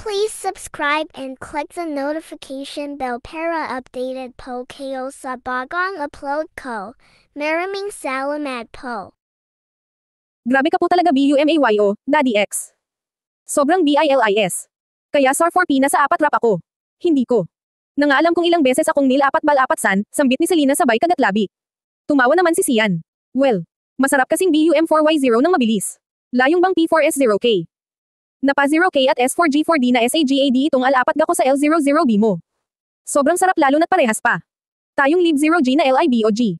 Please subscribe and click the notification bell para updated po kayo sa bagong upload ko. Maraming salamat po. Grabe ka po talaga BUMAYO, Daddy X. Sobrang BILIS. Kaya SOR 4P na sa 4 rap ako. Hindi ko. Nangaalam kung ilang beses akong nil 4 bal 4 san, sambit ni Selena sabay kagatlabi. Tumawa naman si Sian. Well, masarap kasing BUM4Y0 ng mabilis. Layong bang P4S0K. Napa 0K at S4G4D na SAGAD itong alapat gako sa L00B mo. Sobrang sarap lalo na't parehas pa. Tayong Lib 0G na LIBOG.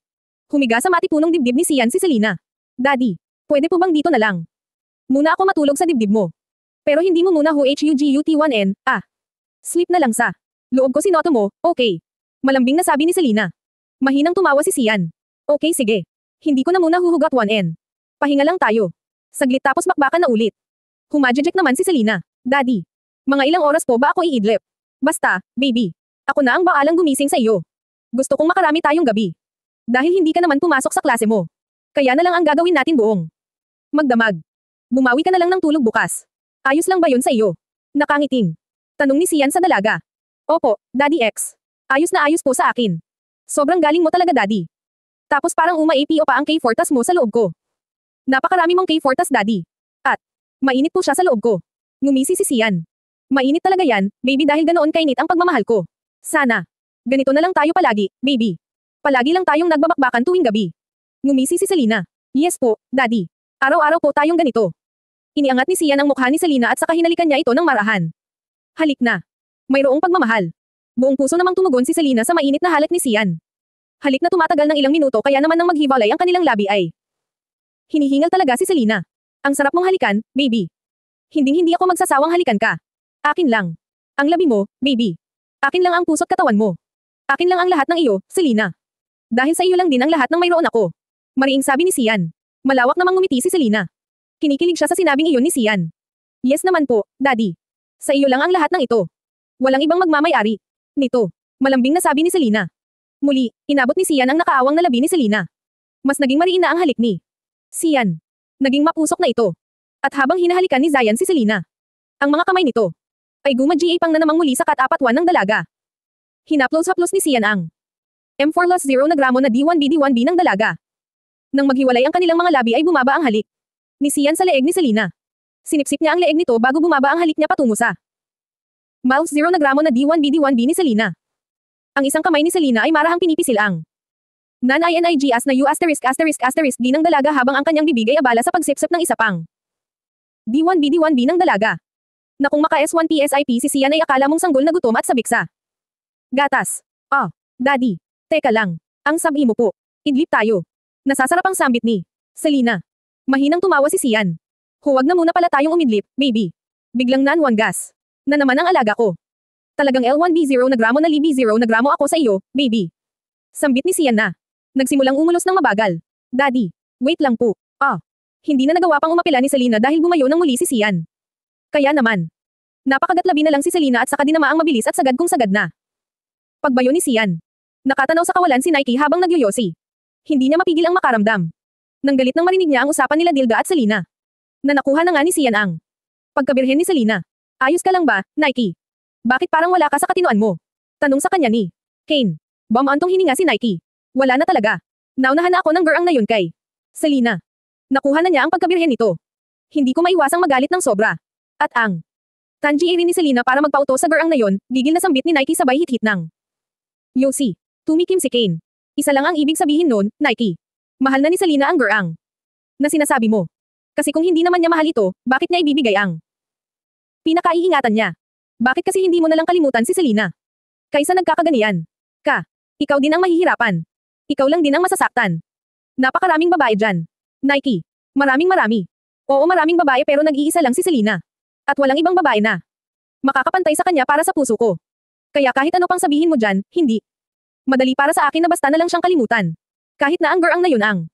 Humiga sa matipunong dibdib ni Sian si Selena. Daddy, pwede po bang dito na lang? Muna ako matulog sa dibdib mo. Pero hindi mo muna HUGUT1N, Sleep na lang sa. Loob ko sinoto mo, okay. Malambing na sabi ni Selena. Mahinang tumawa si Sian. Okay sige. Hindi ko na muna huhugot 1N. Pahinga lang tayo. Saglit tapos bakbakan na ulit. Humajejek naman si Selena. Daddy, mga ilang oras po ba ako iidlip? Basta, baby. Ako na ang baalang gumising sa iyo. Gusto kong makarami tayong gabi. Dahil hindi ka naman pumasok sa klase mo. Kaya na lang ang gagawin natin buong. Magdamag. Bumawi ka na lang ng tulog bukas. Ayos lang ba yun sa iyo? Nakangiting. Tanong ni Sian sa dalaga. Opo, Daddy X. Ayos na ayos po sa akin. Sobrang galing mo talaga Daddy. Tapos parang umaipi o pa ang K4 mo sa loob ko. Napakarami mong K4 Daddy. At, mainit po siya sa loob ko. Ngumisi si Sian. Mainit talaga yan, baby dahil ganoon kainit ang pagmamahal ko. Sana. Ganito na lang tayo palagi, baby. Palagi lang tayong nagbabakbakan tuwing gabi. Ngumisi si Selena. Yes po, Daddy. Araw-araw po tayong ganito. Iniangat ni Sian ang mukha ni Selena at saka hinalikan niya ito ng marahan. Halik na. Mayroong pagmamahal. Buong puso namang tumugon si Selena sa mainit na halik ni Sian. Halik na tumatagal ng ilang minuto kaya naman nang maghiwalay ang kanilang labi ay. Hinihingal talaga si Selena. Ang sarap mong halikan, baby. Hinding-hindi ako magsasawang halikan ka. Akin lang. Ang labi mo, baby. Akin lang ang puso't katawan mo. Akin lang ang lahat ng iyo, Selena. Dahil sa iyo lang din ang lahat ng mayroon ako. Mariing sabi ni Sian. Malawak namang ngumiti si Selena. Kinikilig siya sa sinabing iyon ni Sian. Yes naman po, Daddy. Sa iyo lang ang lahat ng ito. Walang ibang magmamay-ari. Nito. Malambing na sabi ni Selena. Muli, inabot ni Sian ang nakaawang na labi ni Selena. Mas naging mariin na ang halik ni Sian. Naging mapusok na ito. At habang hinahalikan ni Zayan si Selena, ang mga kamay nito ay gumag-GA-pang na namang muli sa kat-4-1 ng dalaga. Hinaplos-haplos ni Sian ang M4-0 na gramo na D1B ng dalaga. Nang maghiwalay ang kanilang mga labi ay bumaba ang halik ni Sian sa leeg ni Selena. Sinipsip niya ang leeg nito bago bumaba ang halik niya patungo sa Mouse 0 na gramo na D1B ni Selena. Ang isang kamay ni Selena ay marahang pinipisil ang non-INIG as na U*** D ng dalaga habang ang kanyang bibig ay abala sa pagsipsip ng isa pang D1B ng dalaga. Na kung maka S1 PSIP si Sian ay akala mong sanggol na gutom at sabik sa gatas. Daddy. Teka lang. Ang sabi mo po. Idlip tayo. Nasasarap ang sambit ni Selena. Mahinang tumawa si Sian. Huwag na muna pala tayong umidlip, baby. Biglang nanwan gas. Na naman ang alaga ko. Talagang L1B0 na gramo na LB0 na gramo ako sa iyo, baby. Sambit ni Sian na. Nagsimulang umulos ng mabagal. Daddy, wait lang po. Hindi na nagawa pang umapila ni Selena dahil bumayo ng muli si Sian. Kaya naman. Napakagatlabi na lang si Selena at saka dinamaang mabilis at sagad kung sagad na. Pagbayo ni Sian. Nakatanaw sa kawalan si Nike habang nagyoyosi. Hindi niya mapigil ang makaramdam. Nang galit nang marinig niya ang usapan nila Dilda at Selena. Na nakuha na nga ni Sian ang pagkabirhen ni Selena. Ayos ka lang ba, Nike? Bakit parang wala ka sa katinoan mo? Tanong sa kanya ni Kane. Bumantong hininga si Nike. Wala na talaga. Naunahan na ako ng girang na yun kay Selena. Nakuha na niya ang pagkabirhen nito. Hindi ko maiwasang magalit ng sobra. At ang tangiiri ni Selena para magpauto sa girang na yun, gigil na sambit ni Nike sabay hit-hit ng Yosi. Tumikim si Kane. Isa lang ang ibig sabihin nun, Nike. Mahal na ni Selena ang girang na sinasabi mo. Kasi kung hindi naman niya mahal ito, bakit niya ibibigay ang pinakaiingatan niya? Bakit kasi hindi mo na lang kalimutan si Selena? Kaysa nagkakaganiyan. Ikaw din ang mahihirapan. Ikaw lang din ang masasaktan. Napakaraming babae dyan. Nike. Maraming. Oo maraming babae pero nag-iisa lang si Selena. At walang ibang babae na makakapantay sa kanya para sa puso ko. Kaya kahit ano pang sabihin mo dyan, hindi. Madali para sa akin na basta na lang siyang kalimutan. Kahit na ang girang na yun ang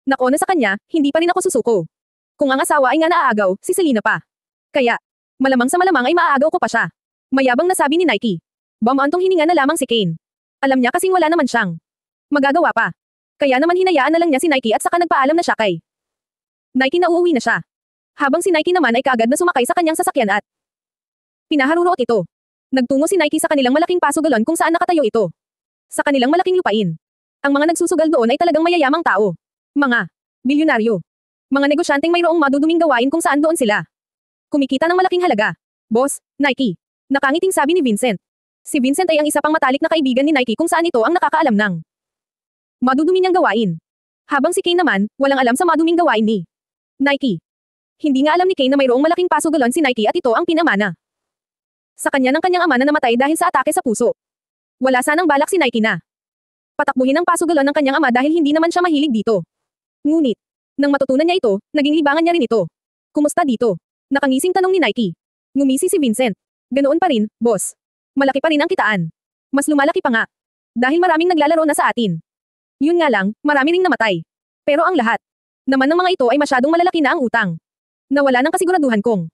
nakona sa kanya, hindi pa rin ako susuko. Kung ang asawa ay nga naaagaw, si Selena pa. Kaya, malamang sa malamang ay maaagaw ko pa siya. Mayabang na sabi ni Nike. Bumantong hininga na lamang si Kane. Alam niya kasing wala naman siyang magagawa pa. Kaya naman hinayaan na lang niya si Nike at saka nagpaalam na siya kay Nike na uuwi na siya. Habang si Nike naman ay kaagad na sumakay sa kanyang sasakyan at Pinaharuroot ito. Nagtungo si Nike sa kanilang malaking pasugalon kung saan nakatayo ito. Sa kanilang malaking lupain. Ang mga nagsusugal doon ay talagang mayayamang tao. Mga bilyonaryo. Mga negosyanteng mayroong maduduming gawain kung saan doon sila. Kumikita ng malaking halaga. Boss, Nike. Nakangiting sabi ni Vincent. Si Vincent ay ang isa pang matalik na kaibigan ni Nike kung saan ito ang nakakaalam ng madudumi niyang gawain. Habang si Kane naman, walang alam sa maduming gawain ni Nike. Hindi nga alam ni Kane na mayroong malaking pasugalon si Nike at ito ang pinamana sa kanya ng kanyang ama na namatay dahil sa atake sa puso. Wala sanang balak si Nike na patakbuhin ang pasugalon ng kanyang ama dahil hindi naman siya mahilig dito. Ngunit, nang matutunan niya ito, naging libangan niya rin ito. Kumusta dito? Nakangising tanong ni Nike. Ngumisi si Vincent. Ganoon pa rin, boss. Malaki pa rin ang kitaan. Mas lumalaki pa nga. Dahil maraming naglalaro na sa atin. Yun nga lang, marami ring namatay. Pero ang lahat naman ng mga ito ay masyadong malalaki na ang utang. Nawala ng kasiguraduhan kong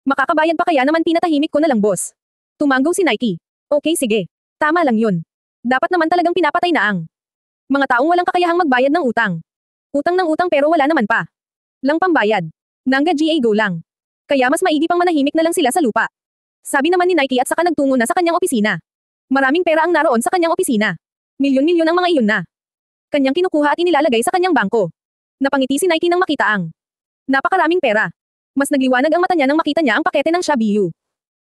makakabayad pa kaya naman pinatahimik ko na lang boss. Tumanggaw si Nike. Okay sige. Tama lang yun. Dapat naman talagang pinapatay na ang mga taong walang kakayahang magbayad ng utang. Utang ng utang pero wala naman pa lang pambayad. Nangga GA go lang. Kaya mas maigi pang manahimik na lang sila sa lupa. Sabi naman ni Nike at saka nagtungo na sa kanyang opisina. Maraming pera ang naroon sa kanyang opisina. Milyon-milyon ang mga iyon na kanyang kinukuha at inilalagay sa kanyang bangko. Napangiti si Nike nang makita ang napakaraming pera. Mas nagliwanag ang mata niya nang makita niya ang pakete ng Shabiyu.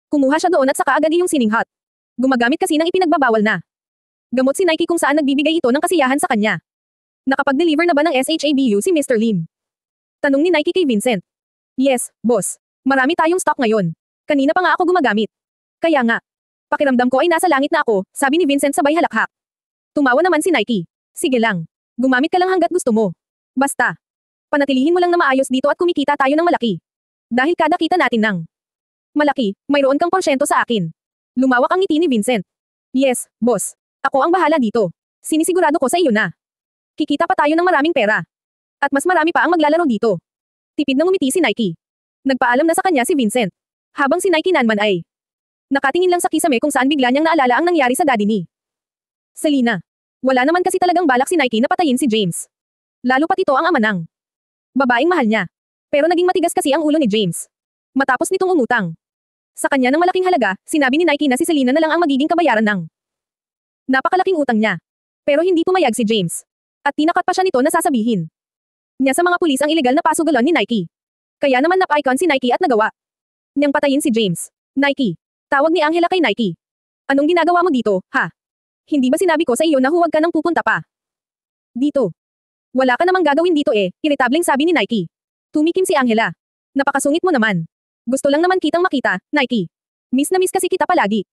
Kumuha siya doon at saka agad iyong sininghot. Gumagamit kasi ng ipinagbabawal na gamot si Nike kung saan nagbibigay ito ng kasiyahan sa kanya. Nakapag-deliver na ba ng SHABU si Mr. Lim? Tanong ni Nike kay Vincent. Yes, boss. Marami tayong stock ngayon. Kanina pa nga ako gumagamit. Kaya nga. Pakiramdam ko ay nasa langit na ako, sabi ni Vincent sabay halakhak. Tumawa naman si Nike. Sige lang. Gumamit ka lang hanggat gusto mo. Basta. Panatilihin mo lang na maayos dito at kumikita tayo ng malaki. Dahil kada kita natin ng malaki, mayroon kang porsyento sa akin. Lumawak ang ngiti ni Vincent. Yes, boss. Ako ang bahala dito. Sinisigurado ko sa iyo na kikita pa tayo ng maraming pera. At mas marami pa ang maglalaro dito. Tipid na ngumiti si Nike. Nagpaalam na sa kanya si Vincent. Habang si Nike naman ay nakatingin lang sa kisame kung saan bigla niyang naalala ang nangyari sa daddy ni Selena. Wala naman kasi talagang balak si Nike na patayin si James. Lalo pat ito ang ama ng babaeng mahal niya. Pero naging matigas kasi ang ulo ni James. Matapos nitong umutang sa kanya ng malaking halaga, sinabi ni Nike na si Selena na lang ang magiging kabayaran ng napakalaking utang niya. Pero hindi pumayag si James. At tinakat pa siya nito na sasabihin niya sa mga pulis ang ilegal na pasugalon ni Nike. Kaya naman nap-icon si Nike at nagawa niyang patayin si James. Nike. Tawag ni Angela kay Nike. Anong ginagawa mo dito, ha? Hindi ba sinabi ko sa iyo na huwag ka nang pupunta pa dito? Wala ka namang gagawin dito iritableng sabi ni Nike. Tumikim si Angela. Napakasungit mo naman. Gusto lang naman kitang makita, Nike. Miss na miss kasi kita palagi.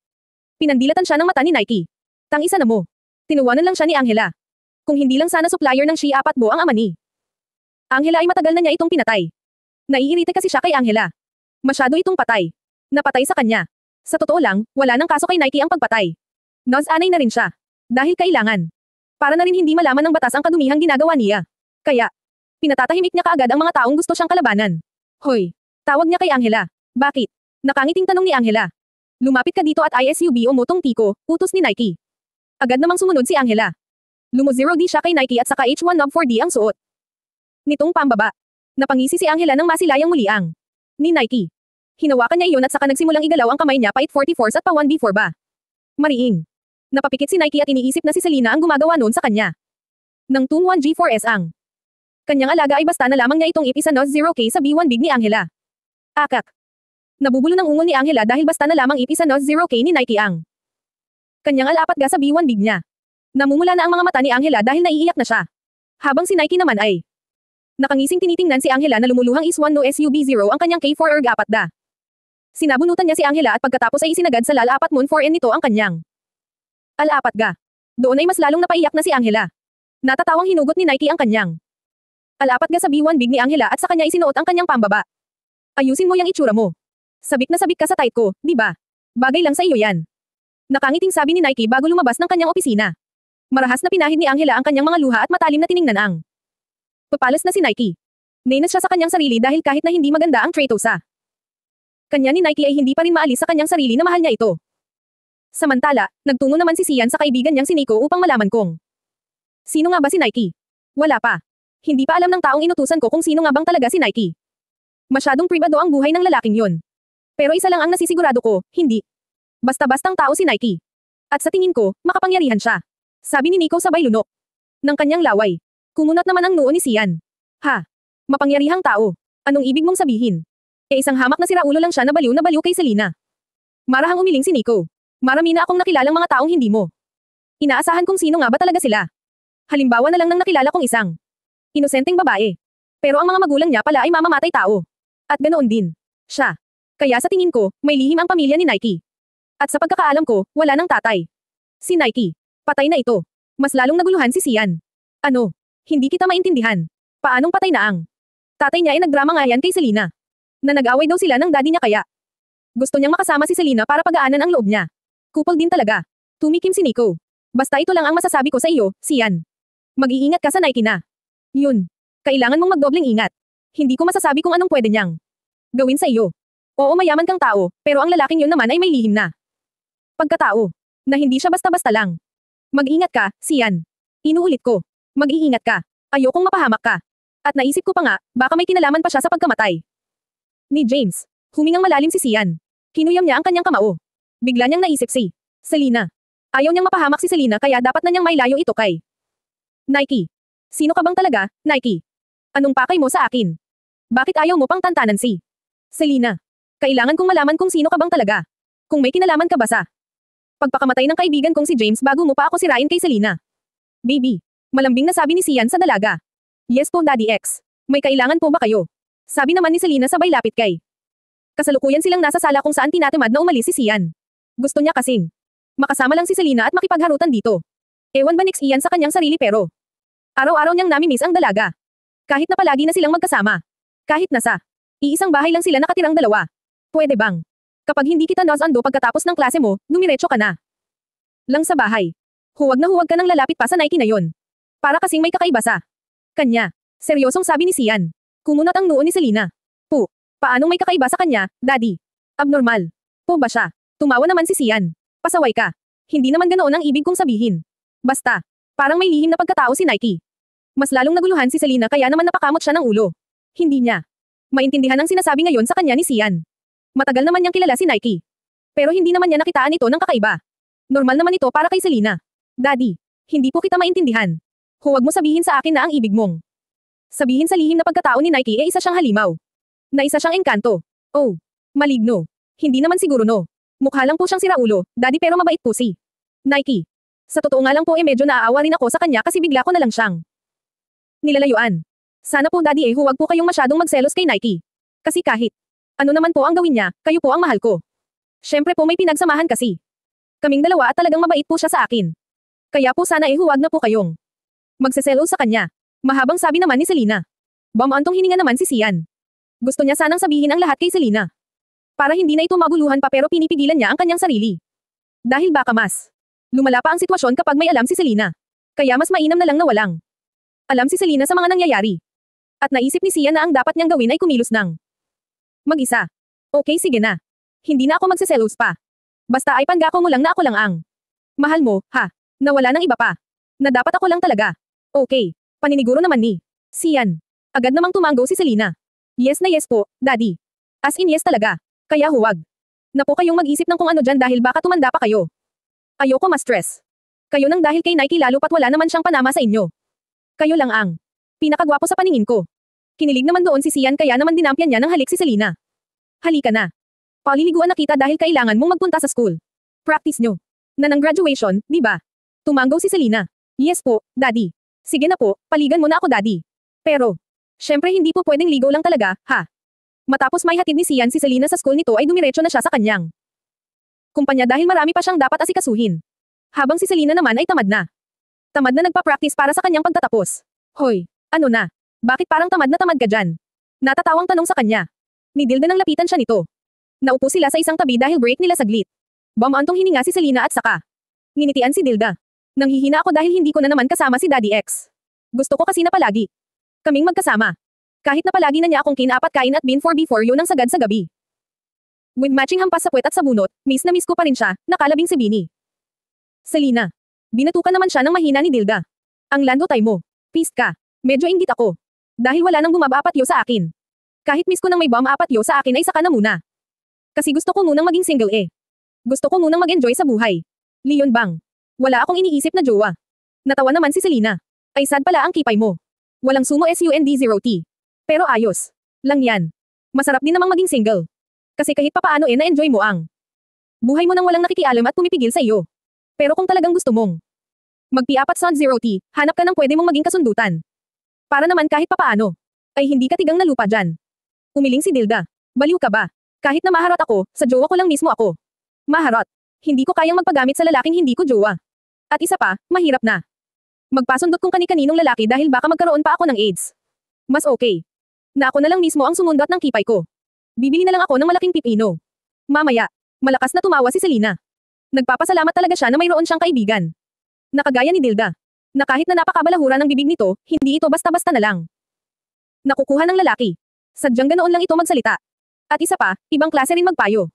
Pinandilatan siya ng mata ni Nike. Tang-isa na mo. Tinuwanan lang siya ni Angela. Kung hindi lang sana supplier ng Shi Apat Bo ang ama ni Angela ay matagal na niya itong pinatay. Naiirite kasi siya kay Angela. Masyado itong patay. Napatay sa kanya. Sa totoo lang, wala nang kaso kay Nike ang pagpatay. Anay na rin siya. Dahil kailangan. Para na rin hindi malaman ng batas ang kadumihang ginagawa niya. Kaya, pinatatahimik niya kaagad ang mga taong gusto siyang kalabanan. Hoy! Tawag niya kay Angela. Bakit? Nakangiting tanong ni Angela. Lumapit ka dito at ISUB o motong tiko, utos ni Nike. Agad namang sumunod si Angela. Lumo 0D siya kay Nike at saka H1 Nob 4D ang suot nitong pambaba. Napangisi si Angela nang masilayang muli ang ni Nike. Hinawakan niya iyon at saka nagsimulang igalaw ang kamay niya pa 44s at pa 1B4 ba. Mariing. Napapikit si Nike at iniisip na si Selena ang gumagawa noon sa kanya. Nang tung 1G4S ang kanyang alaga ay basta na lamang niya itong ipisa nos 0K sa B1 big ni Angela. Akak. Nabubulo ng ungol ni Angela dahil basta na lamang ipisa nos 0K ni Nike ang kanyang alapat ga sa B1 big niya. Namumula na ang mga mata ni Angela dahil naiiyak na siya. Habang si Nike naman ay nakangising tinitingnan si Angela na lumuluhang is 1 no SUB0 ang kanyang K4 erg apat da. Sinabunutan niya si Angela at pagkatapos ay isinagad sa lalapat mon 4N nito ang kanyang alapat ga. Doon ay mas lalong napaiyak na si Angela. Natatawang hinugot ni Nike ang kanyang alapat ga sa B1 big ni Angela at sa kanya isinuot ang kanyang pambaba. Ayusin mo yung itsura mo. Sabik na sabik ka sa tight ko, di ba? Bagay lang sa iyo yan. Nakangiting sabi ni Nike bago lumabas ng kanyang opisina. Marahas na pinahid ni Angela ang kanyang mga luha at matalim na tiningnan ang papalas na si Nike. Nainas siya sa kanyang sarili dahil kahit na hindi maganda ang Trato sa kanya ni Nike ay hindi pa rin maalis sa kanyang sarili na mahal niya ito. Samantala, nagtungo naman si Sian sa kaibigan niyang si Nico upang malaman kung sino nga ba si Nike. Wala pa. Hindi pa alam ng taong inutusan ko kung sino nga bang talaga si Nike. Masyadong pribado ang buhay ng lalaking yon. Pero isa lang ang nasisigurado ko, hindi. Basta-bastang tao si Nike. At sa tingin ko, makapangyarihan siya. Sabi ni Nico sabay lunok ng kanyang laway. Kumunat naman ang noo ni Sian. Ha? Mapangyarihang tao. Anong ibig mong sabihin? Isang hamak na siraulo lang siya na baliw kay Selena. Marahang umiling si Nico. Marami na akong nakilalang mga taong hindi mo. Inaasahan kung sino nga ba talaga sila. Halimbawa na lang ng nakilala kong isang inosenteng babae. Pero ang mga magulang niya pala ay mamamatay tao. At ganoon din siya. Kaya sa tingin ko, may lihim ang pamilya ni Nike. At sa pagkakaalam ko, wala nang tatay. Si Nike. Patay na ito. Mas lalong naguluhan si Sian. Ano? Hindi kita maintindihan. Paanong patay na ang tatay niya ay nagdrama nga yan kay Selena. Na nag-away daw sila ng daddy niya kaya. Gusto niyang makasama si Selena para pagaanan ang loob niya. Kupal din talaga. Tumikim si Nico. Basta ito lang ang masasabi ko sa iyo, Sian. Mag-iingat ka sa Nike na. Yun. Kailangan mong magdobling ingat. Hindi ko masasabi kung anong pwede niyang gawin sa iyo. Oo, mayaman kang tao, pero ang lalaking yun naman ay may lihim na pagkatao. Na hindi siya basta-basta lang. Mag-ingat ka, Sian. Inuulit ko. Mag-iingat ka. Ayokong mapahamak ka. At naisip ko pa nga, baka may kinalaman pa siya sa pagkamatay ni James. Humingang malalim si Sian. Kinuyam niya ang kanyang kamao. Bigla niyang naisip si Selena. Ayaw niyang mapahamak si Selena kaya dapat na niyang mailayo ito kay Nike. Sino ka bang talaga, Nike? Anong pakay mo sa akin? Bakit ayaw mo pang tantanan si Selena? Kailangan kong malaman kung sino ka bang talaga. Kung may kinalaman ka ba sa pagpakamatay ng kaibigan kong si James bago mo pa ako sirain kay Selena. Baby. Malambing na sabi ni Sian sa dalaga. Yes po, Daddy X. May kailangan po ba kayo? Sabi naman ni Selena sabay lapit kay. Kasalukuyan silang nasa sala kung saan tinatamad na umalis si Sian. Gusto niya kasing makasama lang si Selena at makipagharutan dito. Ewan ba nix iyan sa kanyang sarili pero araw-araw niyang nami-miss ang dalaga. Kahit na palagi na silang magkasama. Kahit nasa iisang bahay lang sila nakatirang dalawa. Pwede bang kapag hindi kita nos-ando pagkatapos ng klase mo, dumiretso ka na lang sa bahay. Huwag na huwag ka nang lalapit pa sa Nike na yon. Para kasing may kakaiba sa kanya. Seryosong sabi ni Sian. Kumunat ang noo ni Selena. Paanong may kakaiba sa kanya, Daddy? Abnormal. Po ba siya? Tumawa naman si Sian. Pasaway ka. Hindi naman ganoon ang ibig kong sabihin. Basta, parang may lihim na pagkatao si Nike. Mas lalong naguluhan si Selena kaya naman napakamot siya ng ulo. Hindi niya maintindihan ang sinasabi ngayon sa kanya ni Sian. Matagal naman niyang kilala si Nike. Pero hindi naman niya nakitaan ito ng kakaiba. Normal naman ito para kay Selena. Daddy, hindi po kita maintindihan. Huwag mo sabihin sa akin na ang ibig mong sabihin sa lihim na pagkatao ni Nike isa siyang halimaw. Na isa siyang engkanto. Oh, maligno. Hindi naman siguro no. Mukha lang po siyang siraulo, Daddy pero mabait po si Nike. Sa totoo nga lang po medyo naaawa rin ako sa kanya kasi bigla ko na lang siyang nilalayuan. Sana po Daddy huwag po kayong masyadong magselos kay Nike. Kasi kahit ano naman po ang gawin niya, kayo po ang mahal ko. Syempre po may pinagsamahan kasi. Kaming dalawa at talagang mabait po siya sa akin. Kaya po sana huwag na po kayong magseselos sa kanya. Mahabang sabi naman ni Selena. Bamantong hininga naman si Sian. Gusto niya sanang sabihin ang lahat kay Selena. Para hindi na ito maguluhan pa pero pinipigilan niya ang kanyang sarili. Dahil baka mas lumala pa ang sitwasyon kapag may alam si Selena. Kaya mas mainam na lang na walang alam si Selena sa mga nangyayari. At naisip ni Sian na ang dapat niyang gawin ay kumilos ng mag-isa. Okay sige na. Hindi na ako magseselos pa. Basta ay pangako mo lang na ako lang ang mahal mo, ha? Na wala nang iba pa. Na dapat ako lang talaga. Okay. Paniniguro naman ni Sian. Agad namang tumanggo si Selena. Yes na yes po, Daddy. As in yes talaga. Kaya huwag na po kayong mag-isip ng kung ano dyan dahil baka tumanda pa kayo. Ayoko ma-stress. Kayo nang dahil kay Nike lalo pat wala naman siyang panama sa inyo. Kayo lang ang pinakagwapo sa paningin ko. Kinilig naman doon si Sian kaya naman dinampyan niya ng halik si Selena. Halika na. Paliliguan na kita dahil kailangan mong magpunta sa school. Practice nyo. Na ng graduation, di ba? Tumanggo si Selena. Yes po, Daddy. Sige na po, paligan mo na ako Daddy. Pero, syempre hindi po pwedeng ligaw lang talaga, ha? Matapos may hatid ni Sian si Selena sa school nito ay dumiretso na siya sa kanyang kumpanya dahil marami pa siyang dapat asikasuhin. Habang si Selena naman ay tamad na. Tamad na nagpa-practice para sa kanyang pagtatapos. Hoy, ano na? Bakit parang tamad na tamad ka dyan? Natatawang tanong sa kanya. Ni Dilda nang lapitan siya nito. Naupo sila sa isang tabi dahil break nila saglit. Bamantong hininga si Selena at saka nginitian si Dilda. Nanghihina ako dahil hindi ko na naman kasama si Daddy X. Gusto ko kasi na palagi kaming magkasama. Kahit na palagi na niya akong kinapat kain at bin for before yun ang sagad sa gabi. With matching hampas sa puwet at sa bunot, miss na miss ko pa rin siya, nakalabing si Bini. Selena. Binatukan naman siya ng mahina ni Dilda. Ang landotay mo. Pissed ka. Medyo inggit ako. Dahil wala nang bumaba apatyo sa akin. Kahit miss ko nang may bomb apatyo sa akin ay saka na muna. Kasi gusto ko munang maging single eh. Gusto ko munang mag-enjoy sa buhay. Leon Bang. Wala akong iniisip na jowa. Natawa naman si Selena. Ay sad pala ang kipay mo. Walang sumo SUND0T. Pero ayos. Lang yan. Masarap din namang maging single. Kasi kahit papaano na-enjoy mo ang buhay mo nang walang nakikialam at pumipigil sa iyo. Pero kung talagang gusto mong magpiapat son 0T, hanap ka ng pwede mong maging kasundutan. Para naman kahit papaano, ay hindi ka tigang na lupa dyan. Umiling si Dilda. Baliw ka ba? Kahit na maharot ako, sa jowa ko lang mismo ako. Maharot. Hindi ko kayang magpagamit sa lalaking hindi ko jowa. At isa pa, mahirap na. Magpasundot kung kani-kaninong lalaki dahil baka magkaroon pa ako ng AIDS. Mas okay. Na ako na lang mismo ang sumundot ng kipay ko. Bibili na lang ako ng malaking pipino. Mamaya, malakas na tumawa si Selena. Nagpapasalamat talaga siya na mayroon siyang kaibigan. Nakagaya ni Dilda. Na kahit na napakabalahura ng bibig nito, hindi ito basta-basta na lang nakukuha ng lalaki. Sadyang ganoon lang ito magsalita. At isa pa, ibang klase rin magpayo.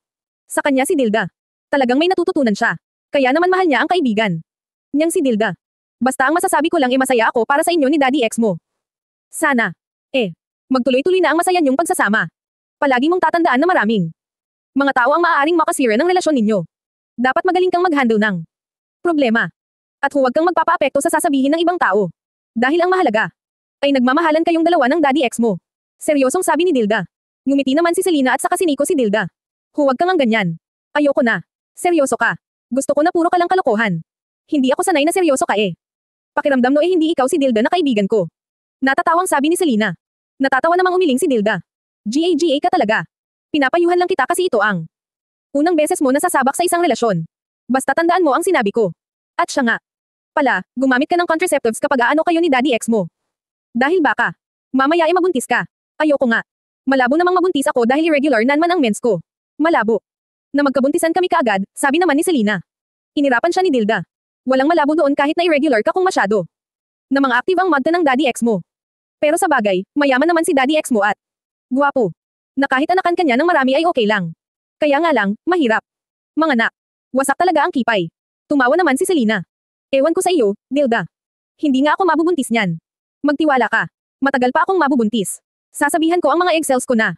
Sa kanya si Dilda. Talagang may natututunan siya. Kaya naman mahal niya ang kaibigan niyang si Dilda. Basta ang masasabi ko lang masaya ako para sa inyo ni Daddy X mo. Sana. Magtuloy-tuloy na ang masaya niyong pagsasama. Palagi mong tatandaan na maraming mga tao ang maaaring makasira ng relasyon ninyo. Dapat magaling kang mag-handle ng problema. At huwag kang magpapaapekto sa sasabihin ng ibang tao. Dahil ang mahalaga ay nagmamahalan kayong dalawa ng Daddy X mo. Seryosong sabi ni Dilda. Ngumiti naman si Selena at saka siniko si Dilda. Huwag kang ang ganyan. Ayoko na. Seryoso ka. Gusto ko na puro ka lang kalokohan. Hindi ako sanay na seryoso ka eh. Pakiramdam no hindi ikaw si Dilda na kaibigan ko. Natatawang sabi ni Selena. Natatawa namang umiling si Dilda. GAGA ka talaga. Pinapayuhan lang kita kasi ito ang unang beses mo nasasabak sa isang relasyon. Basta tandaan mo ang sinabi ko. At siya nga. Pala, gumamit ka ng contraceptives kapag aano kayo ni Daddy X mo. Dahil baka, mamaya ay mabuntis ka. Ayoko nga. Malabo namang mabuntis ako dahil irregular naman ang mens ko. Malabo. Na magkabuntisan kami kaagad, sabi naman ni Selena. Inirapan siya ni Dilda. Walang malabo doon kahit na irregular ka kung masyado. Na mga active ang magta ng Daddy X mo. Pero sa bagay, mayaman naman si Daddy X mo at guwapo. Na kahit anakan kanya ng marami ay okay lang. Kaya nga lang, mahirap. Mga nak. Wasak talaga ang kipay. Tumawa naman si Selena. Ewan ko sa iyo, Dilda. Hindi nga ako mabubuntis niyan. Magtiwala ka. Matagal pa akong mabubuntis. Sasabihan ko ang mga egg cells ko na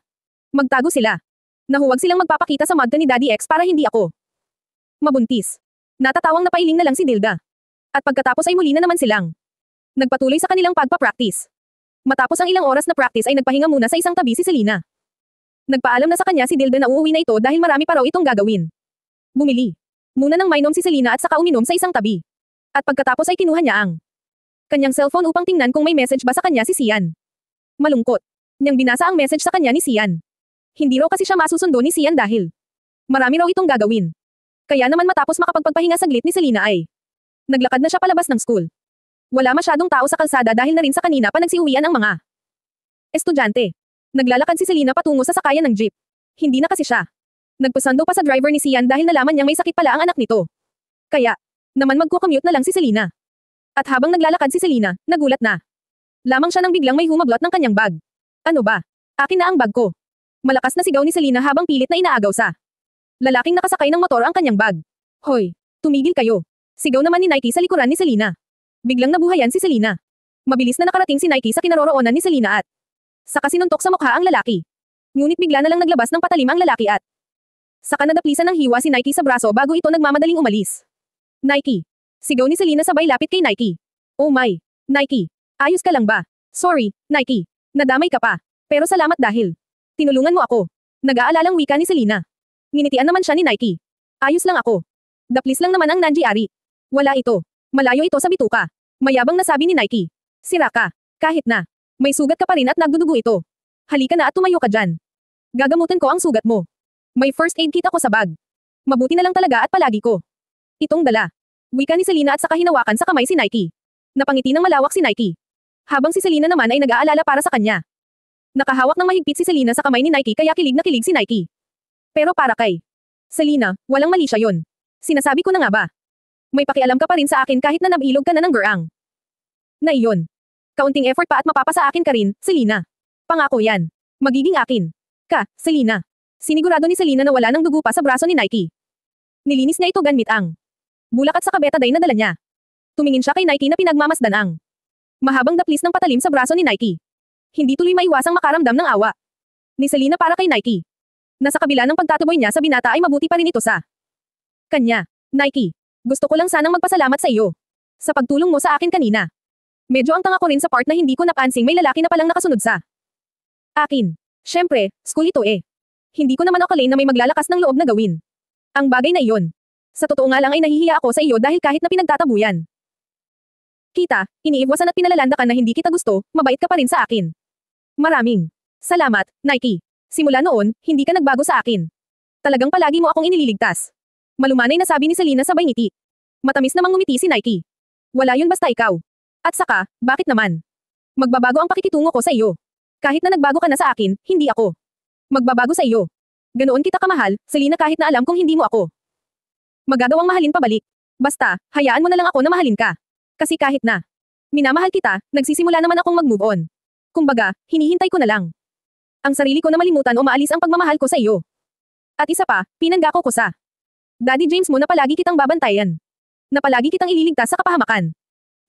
magtago sila. Na huwag silang magpapakita sa magta ni Daddy X para hindi ako mabuntis. Natatawang napailing na lang si Dilda. At pagkatapos ay muli na naman silang nagpatuloy sa kanilang pagpa-practice. Matapos ang ilang oras na practice ay nagpahinga muna sa isang tabi si Selena. Nagpaalam na sa kanya si Dilda na uuwi na ito dahil marami pa raw itong gagawin. Bumili muna ng mainom si Selena at saka uminom sa isang tabi. At pagkatapos ay kinuha niya ang kanyang cellphone upang tingnan kung may message ba sa kanya si Sian. Malungkot niyang binasa ang message sa kanya ni Sian. Hindi raw kasi siya masusundo ni Sian dahil marami raw itong gagawin. Kaya naman matapos makapagpahinga saglit ni Selena ay naglakad na siya palabas ng school. Wala masyadong tao sa kalsada dahil na rin sa kanina pa nagsiuwian ang mga estudyante. Naglalakad si Selena patungo sa sakayan ng jeep. Hindi na kasi siya nagpasando pa sa driver ni Sian dahil nalaman niyang may sakit pala ang anak nito. Kaya naman magko-commute na lang si Selena. At habang naglalakad si Selena, nagulat na lamang siya nang biglang may humablot ng kanyang bag. Ano ba? Akin na ang bag ko. Malakas na sigaw ni Selena habang pilit na inaagaw sa lalaking nakasakay ng motor ang kanyang bag. Hoy, tumigil kayo. Sigaw naman ni Nike sa likuran ni Selena. Biglang nabuhayan si Selena. Mabilis na nakarating si Nike sa kinaroroonan ni Selena at saka sinuntok sa mukha ang lalaki. Ngunit bigla na lang naglabas ng patalim ang lalaki at saka nadaplisan ng hiwa si Nike sa braso bago ito nagmamadaling umalis. Nike. Sigaw ni Selena sabay lapit kay Nike. Oh my. Nike. Ayos ka lang ba? Sorry, Nike. Nadamay ka pa. Pero salamat dahil tinulungan mo ako. Nag-aalalang wika ni Selena. Nginitian naman siya ni Nike. Ayos lang ako. Daplis lang naman ang nangyari. Wala ito. Malayo ito sa bituka. Mayabang nasabi ni Nike. Sira ka. Kahit na may sugat ka pa rin at nagdudugo ito. Halika na at tumayo ka dyan. Gagamutin ko ang sugat mo. May first aid kit ako sa bag. Mabuti na lang talaga at palagi ko itong dala. Wika ni Selena at saka hinawakan sa kamay si Nike. Napangiti ng malawak si Nike. Habang si Selena naman ay nag-aalala para sa kanya. Nakahawak ng mahigpit si Selena sa kamay ni Nike kaya kilig na kilig si Nike. Pero para kay Selena, walang mali siya yun. Sinasabi ko na nga ba? May pakialam ka pa rin sa akin kahit na nabilog ka na ng gurang. Na iyon. Kaunting effort pa at mapapasa akin ka rin, Selena. Pangako yan. Magiging akin. Selena. Sinigurado ni Selena na wala ng dugo pa sa braso ni Nike. Nilinis niya ito gamit ang bulak at saka betadine na dala niya. Tumingin siya kay Nike na pinagmamasdan ang mahabang daplis ng patalim sa braso ni Nike. Hindi tuloy maiwasang makaramdam ng awa ni Selena para kay Nike. Nasa kabila ng pagtatuboy niya sa binata ay mabuti pa rin ito sa kanya. Nike, gusto ko lang sanang magpasalamat sa iyo. Sa pagtulong mo sa akin kanina. Medyo ang tanga ko rin sa part na hindi ko napansing may lalaki na palang nakasunod sa akin. Syempre, school ito eh. Hindi ko naman akalain na may maglalakas ng loob na gawin ang bagay na iyon. Sa totoo nga lang ay nahihiya ako sa iyo dahil kahit na pinagtatabuyan kita, iniiwasan at pinalalandakan na hindi kita gusto, mabait ka pa rin sa akin. Maraming salamat, Nike. Simula noon, hindi ka nagbago sa akin. Talagang palagi mo akong inililigtas. Malumanay na sabi ni Selena sabay ngiti. Matamis namang ngumiti si Nike. Wala yun basta ikaw. At saka, bakit naman? Magbabago ang pakikitungo ko sa iyo. Kahit na nagbago ka na sa akin, hindi ako magbabago sa iyo. Ganoon kita kamahal, Selena kahit na alam kong hindi mo ako magagawang mahalin pabalik. Basta, hayaan mo na lang ako na mahalin ka. Kasi kahit na minamahal kita, nagsisimula naman akong mag-move on. Kumbaga, hinihintay ko na lang ang sarili ko na malimutan o maalis ang pagmamahal ko sa iyo. At isa pa, pinanggako ko sa Daddy James mo na palagi kitang babantayan. Na palagi kitang ililigtas sa kapahamakan.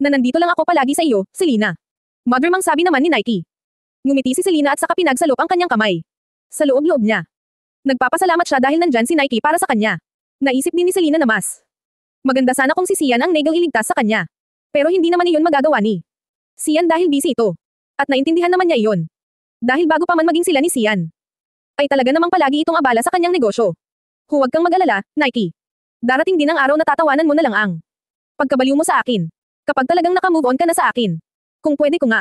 Na nandito lang ako palagi sa iyo, Selena. Mother mang sabi naman ni Nike. Ngumiti si Selena at saka pinagsalop ang kanyang kamay. Sa loob-loob niya. Nagpapasalamat siya dahil nandyan si Nike para sa kanya. Naisip din ni Selena na mas maganda sana kung si Sian ang Nagel iligtas sa kanya. Pero hindi naman iyon magagawa ni Sian dahil busy ito. At naintindihan naman niya iyon. Dahil bago pa man maging sila ni Sian, ay talaga namang palagi itong abala sa kanyang negosyo. Huwag kang mag-alala, Nike. Darating din ang araw na tatawanan mo na lang ang pagkabaliw mo sa akin. Kapag talagang naka-move on ka na sa akin. Kung pwede ko nga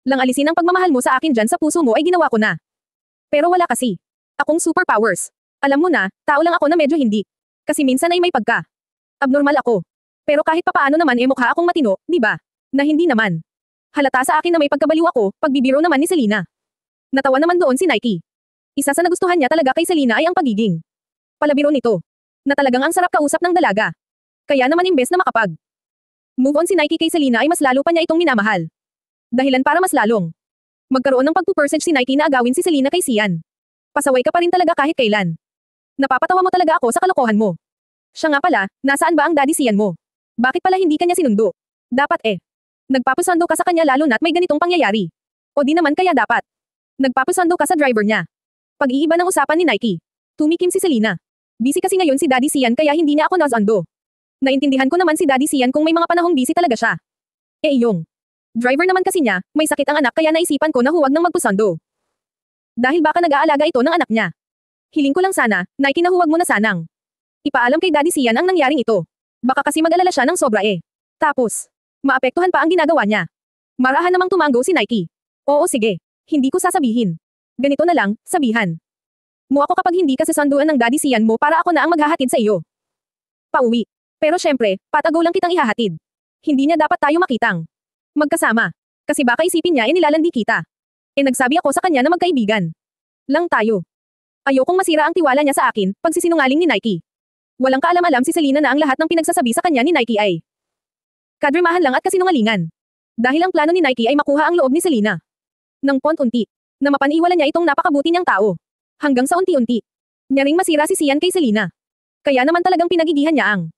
lang alisin ang pagmamahal mo sa akin dyan sa puso mo ay ginawa ko na. Pero wala kasi akong superpowers. Alam mo na, tao lang ako na medyo hindi. Kasi minsan ay may abnormal ako. Pero kahit papaano naman mukha akong matino, di ba? Na hindi naman. Halata sa akin na may pagkabaliw ako, pagbibiro naman ni Selena. Natawa naman doon si Nike. Isa sa nagustuhan niya talaga kay Selena ay ang pagiging palabiro nito. Na talagang ang sarap kausap ng dalaga. Kaya naman imbes na move on si Nike kay Selena ay mas lalo pa niya itong minamahal. Dahilan para mas lalong magkaroon ng pagpupursage si Nike na agawin si Selena kay Sian. Pasaway ka pa rin talaga kahit kailan. Napapatawa mo talaga ako sa kalokohan mo. Siya nga pala, nasaan ba ang daddy Sian mo? Bakit pala hindi kanya sinundo? Dapat nagpapasundo ka sa kanya lalo na't may ganitong pangyayari. O di naman kaya dapat nagpapasundo ka sa driver niya. Pag-iiba ng usapan ni Nike. Tumikim si Selena. Busy kasi ngayon si daddy Sian kaya hindi niya ako nasundo. Naintindihan ko naman si daddy Sian kung may mga panahong busy talaga siya. Yung driver naman kasi niya, may sakit ang anak kaya naisipan ko na huwag nang magpasundo. Dahil baka nag-aalaga ito ng anak niya. Hiling ko lang sana, Nike na huwag mo na sanang ipaalam kay daddy Sian ang nangyaring ito. Baka kasi mag-alala siya ng sobra Tapos, maapektuhan pa ang ginagawa niya. Marahan namang tumanggo si Nike. Oo sige, hindi ko sasabihin. Ganito na lang, sabihan mo ako kapag hindi ka sasanduan ng daddy Sian mo para ako na ang maghahatid sa iyo. Pauwi. Pero syempre, patago lang kitang ihahatid. Hindi niya dapat tayo makitang magkasama. Kasi baka isipin niya nilalandi kita. Nagsabi ako sa kanya na magkaibigan lang tayo. Ayokong masira ang tiwala niya sa akin, pagsisinungaling ni Nike. Walang kaalam-alam si Selena na ang lahat ng pinagsasabi sa kanya ni Nike ay kadrimahan lang at kasinungalingan. Dahil ang plano ni Nike ay makuha ang loob ni Selena. Nang unti na mapaniwalan niya itong napakabuti niyang tao. Hanggang sa unti-unti niya ring masira si Sian kay Selena. Kaya naman talagang pinagigihan niya ang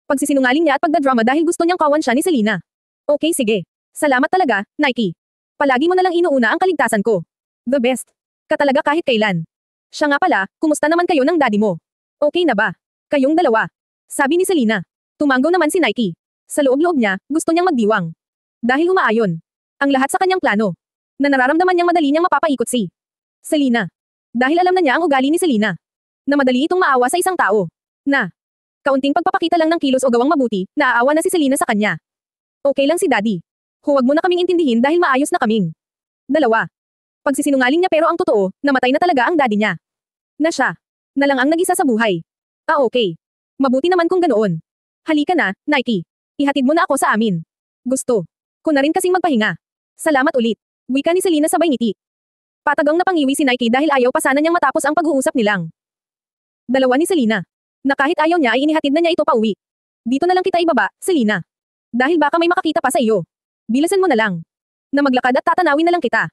pagsisinungaling niya at pagdadrama dahil gusto niyang kawan siya ni Selena. Okay sige. Salamat talaga, Nike. Palagi mo na lang inuuna ang kaligtasan ko. The best. Ka talaga kahit kailan. Siya nga pala, kumusta naman kayo ng daddy mo? Okay na ba? Kayong dalawa. Sabi ni Selena. Tumanggo naman si Nike. Sa loob-loob niya, gusto niyang magdiwang. Dahil humaayon ang lahat sa kanyang plano. Na nararamdaman niyang madali niyang mapapaikot si Selena. Dahil alam na niya ang ugali ni Selena. Na madali itong maawa sa isang tao. Na kaunting pagpapakita lang ng kilos o gawang mabuti, naaawa na si Selena sa kanya. Okay lang si daddy. Huwag mo na kaming intindihin dahil maayos na kaming dalawa. Pagsisinungaling niya pero ang totoo, namatay na talaga ang daddy niya. Na siya na lang ang nag-isa sa buhay. Okay. Mabuti naman kung ganoon. Halika na, Nike. Ihatid mo na ako sa amin. Gusto ko na rin kasing magpahinga. Salamat ulit. Wika ni Selena sabay ngiti. Patagang napangiwi si Nike dahil ayaw pa sana niyang matapos ang pag-uusap nilang dalawa ni Selena. Na kahit ayaw niya ay inihatid na niya ito pauwi. Dito na lang kita ibaba, Selena. Dahil baka may makakita pa sa iyo. Bilasan mo na lang. Na maglakad at tatanawin na lang kita.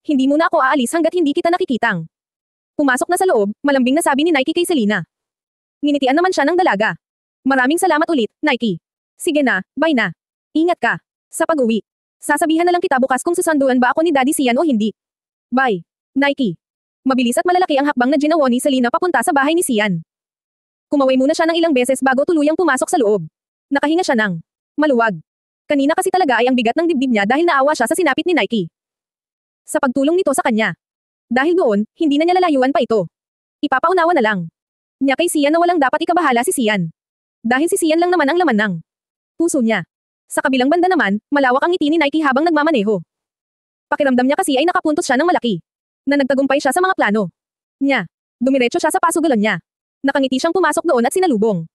Hindi muna ako aalis hanggat hindi kita nakikitang. Pumasok na sa loob, malambing na sabi ni Nike kay Selena. Nginitian naman siya ng dalaga. Maraming salamat ulit, Nike. Sige na, bye na. Ingat ka. Sa pag-uwi. Sasabihan na lang kita bukas kung susunduan ba ako ni Daddy Sian o hindi. Bye. Nike. Mabilis at malalaki ang hakbang na ginawa ni Selena papunta sa bahay ni Sian. Kumaway muna siya ng ilang beses bago tuluyang pumasok sa loob. Nakahinga siya ng maluwag. Kanina kasi talaga ay ang bigat ng dibdib niya dahil naawa siya sa sinapit ni Nike. Sa pagtulong nito sa kanya. Dahil doon, hindi na niya lalayuan pa ito. Ipapaunawa na lang niya kay Sian na walang dapat ikabahala si Sian. Dahil si Sian lang naman ang laman ng puso niya. Sa kabilang banda naman, malawak ang ngiti ni Nike habang nagmamaneho. Pakiramdam niya kasi ay nakapuntos siya ng malaki. Na nagtagumpay siya sa mga plano niya. Dumiretso siya sa pasugalan niya. Nakangiti siyang pumasok doon at sinalubong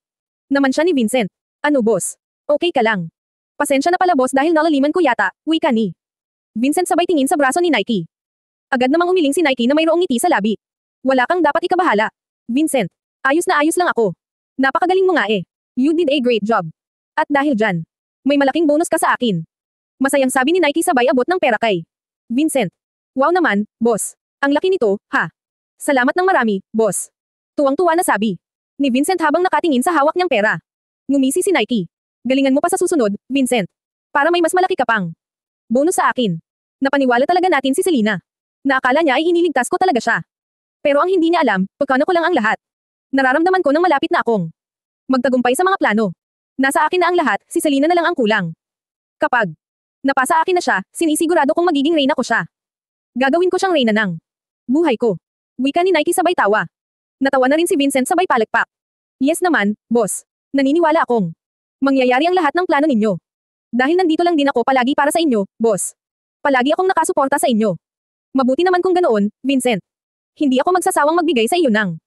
naman siya ni Vincent. Ano boss? Okay ka lang? Pasensya na pala boss dahil nalaliman ko yata, wika ni Vincent sabay tingin sa braso ni Nike. Agad namang umiling si Nike na mayroong ngiti sa labi. Wala kang dapat ikabahala. Vincent, ayos na ayos lang ako. Napakagaling mo nga eh. You did a great job. At dahil dyan, may malaking bonus ka sa akin. Masayang sabi ni Nike sabay abot ng pera kay Vincent. Wow naman, boss. Ang laki nito, ha? Salamat ng marami, boss. Tuwang-tuwa na sabi ni Vincent habang nakatingin sa hawak niyang pera. Ngumisi si Nike. Galingan mo pa sa susunod, Vincent. Para may mas malaki ka pang bonus sa akin. Napaniwala talaga natin si Selena. Naakala niya ay iniligtas ko talaga siya. Pero ang hindi niya alam, pagkano ko lang ang lahat. Nararamdaman ko nang malapit na akong magtagumpay sa mga plano. Nasa akin na ang lahat, si Selena na lang ang kulang. Kapag napasa akin na siya, sinisigurado kong magiging reyna ko siya. Gagawin ko siyang reyna ng buhay ko. Wika ni Nike sabay tawa. Natawa na rin si Vincent sabay palakpak. Yes naman, boss. Naniniwala akong mangyayari ang lahat ng plano ninyo. Dahil nandito lang din ako palagi para sa inyo, boss. Palagi akong nakasuporta sa inyo. Mabuti naman kung ganoon, Vincent. Hindi ako magsasawang magbigay sa iyo ng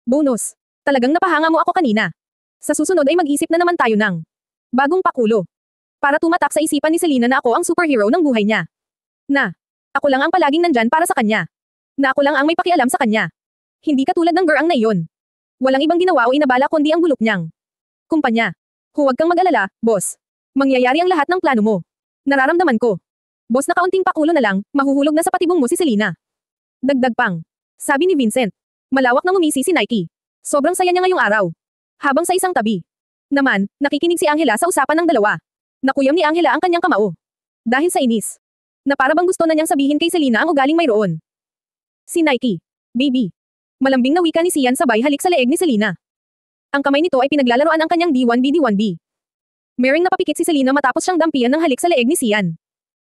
bonus. Talagang napahanga mo ako kanina. Sa susunod ay mag-isip na naman tayo ng bagong pakulo. Para tumatak sa isipan ni Selena na ako ang superhero ng buhay niya. Na ako lang ang palaging nandyan para sa kanya. Na ako lang ang may pakialam sa kanya. Hindi katulad ng girang na iyon. Walang ibang ginawa o inabala kundi ang bulok niyang kumpanya. Huwag kang mag-alala, boss. Mangyayari ang lahat ng plano mo. Nararamdaman ko. Boss na kaunting pakulo na lang, mahuhulog na sa patibong mo si Selena. Dagdag pang. Sabi ni Vincent. Malawak na ngumisi si Nike. Sobrang saya niya ngayong araw. Habang sa isang tabi naman, nakikinig si Angela sa usapan ng dalawa. Nakuyam ni Angela ang kanyang kamao. Dahil sa inis. Na para bang gusto na niyang sabihin kay Selena ang ugaling mayroon. Si Nike. Baby. Malambing na wika ni Sian sabay halik sa leeg ni Selena. Ang kamay nito ay pinaglalaroan ang kanyang D1B. Mering napapikit si Selena matapos siyang dampian ng halik sa leeg ni Sian.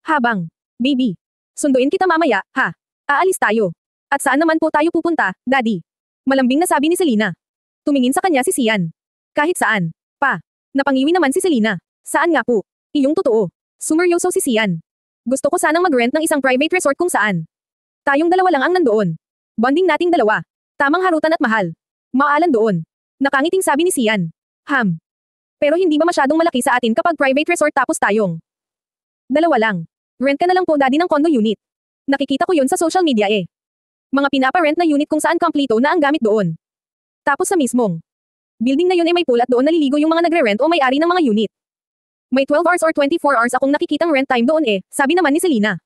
Habang, baby. Sunduin kita mamaya, ha? Aalis tayo. At saan naman po tayo pupunta, daddy? Malambing na sabi ni Selena. Tumingin sa kanya si Sian. Kahit saan. Pa. Napangiwi naman si Selena. Saan nga po? Iyong totoo. Sumeryoso si Sian. Gusto ko sanang mag-rent ng isang private resort kung saan tayong dalawa lang ang nandoon. Bonding nating dalawa. Tamang harutan at mahal. Maalan doon. Nakangiting sabi ni Sian. Pero hindi ba masyadong malaki sa atin kapag private resort tapos tayong dalawa lang? Rent ka na lang po daddy ng condo unit. Nakikita ko yun sa social media eh. Mga pinapa-rent na unit kung saan kompleto na ang gamit doon. Tapos sa mismong building na yun ay may pool at doon naliligo yung mga nagre-rent o may-ari ng mga unit. May 12 hours or 24 hours akong nakikitang rent time doon eh, sabi naman ni Selena.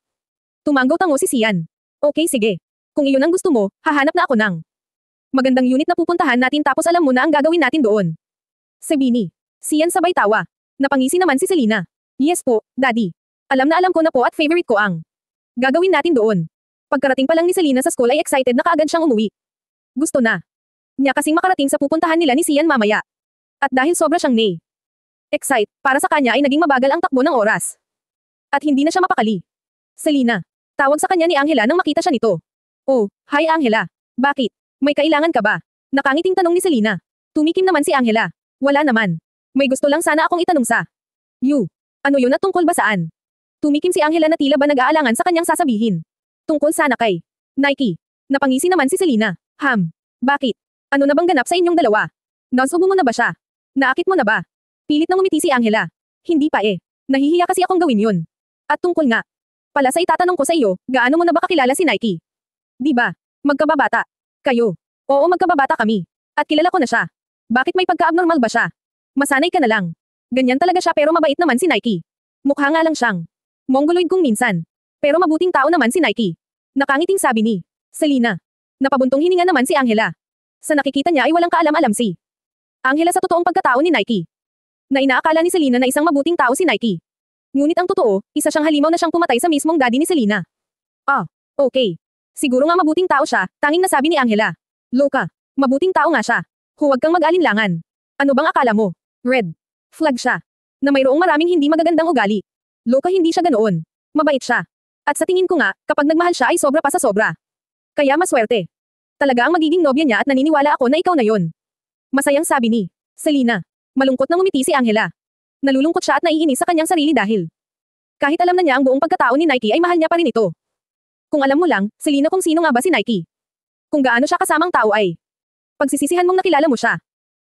Tumanggaw tango si Sian. Okay sige. Kung iyon ang gusto mo, hahanap na ako ng magandang unit na pupuntahan natin tapos alam mo na ang gagawin natin doon. Sabi ni Sian sabay tawa. Napangisi naman si Selena. Yes po, daddy. Alam na alam ko na po at favorite ko ang gagawin natin doon. Pagkarating pa lang ni Selena sa school ay excited na kaagad siyang umuwi. Gusto na niya kasing makarating sa pupuntahan nila ni Sian mamaya. At dahil sobra siyang excite, para sa kanya ay naging mabagal ang takbo ng oras. At hindi na siya mapakali. Selena. Tawag sa kanya ni Angela nang makita siya nito. Oh, hi Angela. Bakit? May kailangan ka ba? Nakangiting tanong ni Selena. Tumikim naman si Angela. Wala naman. May gusto lang sana akong itanong sa you. Ano yun at tungkol ba saan? Tumikim si Angela na tila ba nag-aalangan sa kanyang sasabihin. Tungkol sana kay Nike. Napangisi naman si Selena. Bakit? Ano na bang ganap sa inyong dalawa? Nasubo mo na ba siya? Naakit mo na ba? Pilit na ngumiti si Angela. Hindi pa eh. Nahihiya kasi akong gawin yun. At tungkol nga. Pala sa itatanong ko sa iyo, gaano mo na ba kakilala si Nike? Di ba? Magkababata. Kayo. Oo magkababata kami. At kilala ko na siya. Bakit may pagka-abnormal ba siya? Masanay ka na lang. Ganyan talaga siya pero mabait naman si Nike. Mukha nga lang siyang mongoloid kung minsan. Pero mabuting tao naman si Nike. Nakangiting sabi ni Selena. Napabuntong hininga naman si Angela. Sa nakikita niya ay walang kaalam-alam si Angela sa totoong pagkatao ni Nike. Na inaakala ni Selena na isang mabuting tao si Nike. Ngunit ang totoo, isa siyang halimaw na siyang pumatay sa mismong daddy ni Selena. Okay. Siguro nga mabuting tao siya, tanging nasabi ni Angela. Loka, mabuting tao nga siya. Huwag kang mag-alinlangan. Ano bang akala mo? Red flag siya. Na mayroong maraming hindi magagandang ugali. Loka, hindi siya ganoon. Mabait siya. At sa tingin ko nga, kapag nagmahal siya ay sobra pa sa sobra. Kaya maswerte. Talaga ang magiging nobya niya at naniniwala ako na ikaw na yon. Masayang sabi ni Selena. Malungkot na ngumiti si Angela. Nalulungkot siya at naiinis sa kanyang sarili dahil kahit alam na niya ang buong pagkatao ni Nike ay mahal niya pa rin ito. Kung alam mo lang, Selena, kung sino nga ba si Nike. Kung gaano siya kasamang tao ay pagsisisihan mong nakilala mo siya.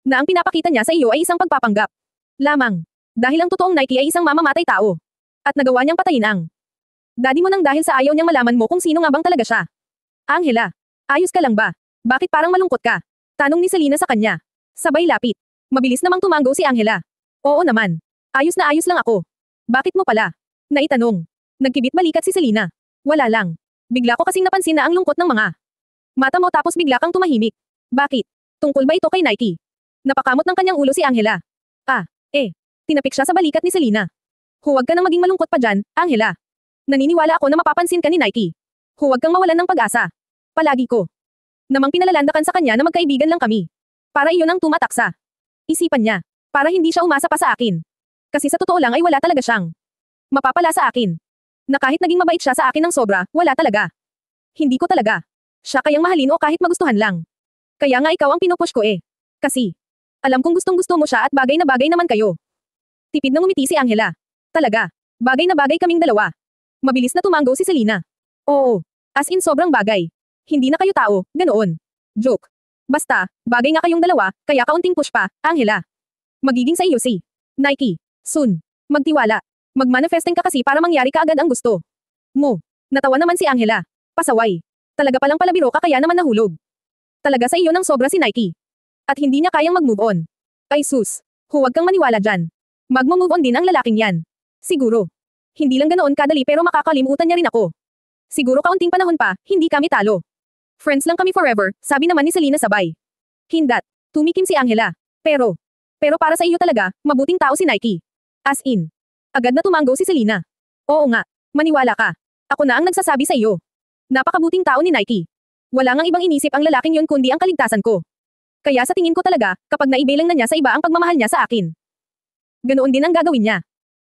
Na ang pinapakita niya sa iyo ay isang pagpapanggap. Lamang. Dahil ang totoong Nike ay isang mamamatay tao. At nagawa niyang patayin ang daddy mo nang dahil sa ayaw niyang malaman mo kung sino nga bang talaga siya. Angela, ayos ka lang ba? Bakit parang malungkot ka? Tanong ni Selena sa kanya. Sabay lapit. Mabilis namang tumanggo si Angela. Oo naman. Ayos na ayos lang ako. Bakit mo pala? Naitanong. Nagkibit balikat si Selena. Wala lang. Bigla ko kasing napansin na ang lungkot ng mga mata mo tapos bigla kang tumahimik. Bakit? Tungkol ba ito kay Nike? Napakamot ng kanyang ulo si Angela. Tinapik siya sa balikat ni Selena. Huwag ka nang maging malungkot pa dyan, Angela. Naniniwala ako na mapapansin ka ni Nike. Huwag kang mawalan ng pag-asa. Palagi ko namang pinalalandakan sa kanya na magkaibigan lang kami. Para iyon ang tumataksa. Isipan niya. Para hindi siya umasa pa sa akin. Kasi sa totoo lang ay wala talaga siyang mapapala sa akin. Na kahit naging mabait siya sa akin ng sobra, wala talaga. Hindi ko talaga siya kayang mahalin o kahit magustuhan lang. Kaya nga ikaw ang pinupush ko eh. Kasi alam kong gustong-gusto mo siya at bagay na bagay naman kayo. Tipid na ngumiti si Angela. Talaga. Bagay na bagay kaming dalawa. Mabilis na tumanggo si Selena. Oo. As in sobrang bagay. Hindi na kayo tao, ganoon. Joke. Basta, bagay nga kayong dalawa, kaya kaunting push pa, Angela. Magiging sa iyo si Nike. Soon. Magtiwala. Magmanifesting ka kasi para mangyari ka agad ang gusto mo. Natawa naman si Angela. Pasaway. Talaga palang palabiro ka kaya naman nahulog. Talaga sa iyo ng sobra si Nike. At hindi niya kayang mag-move on. Ay sus. Huwag kang maniwala dyan. Mag-move on din ang lalaking yan. Siguro. Hindi lang ganoon kadali pero makakalimutan niya rin ako. Siguro kaunting panahon pa, hindi kami talo. Friends lang kami forever, sabi naman ni Selena sabay. Hindat. Tumikim si Angela. Pero para sa iyo talaga, mabuting tao si Nike. As in. Agad na tumanggo si Selena. Oo nga. Maniwala ka. Ako na ang nagsasabi sa iyo. Napakabuting tao ni Nike. Wala ngang ibang inisip ang lalaking yun kundi ang kaligtasan ko. Kaya sa tingin ko talaga, kapag naibilang na niya sa iba ang pagmamahal niya sa akin. Ganoon din ang gagawin niya.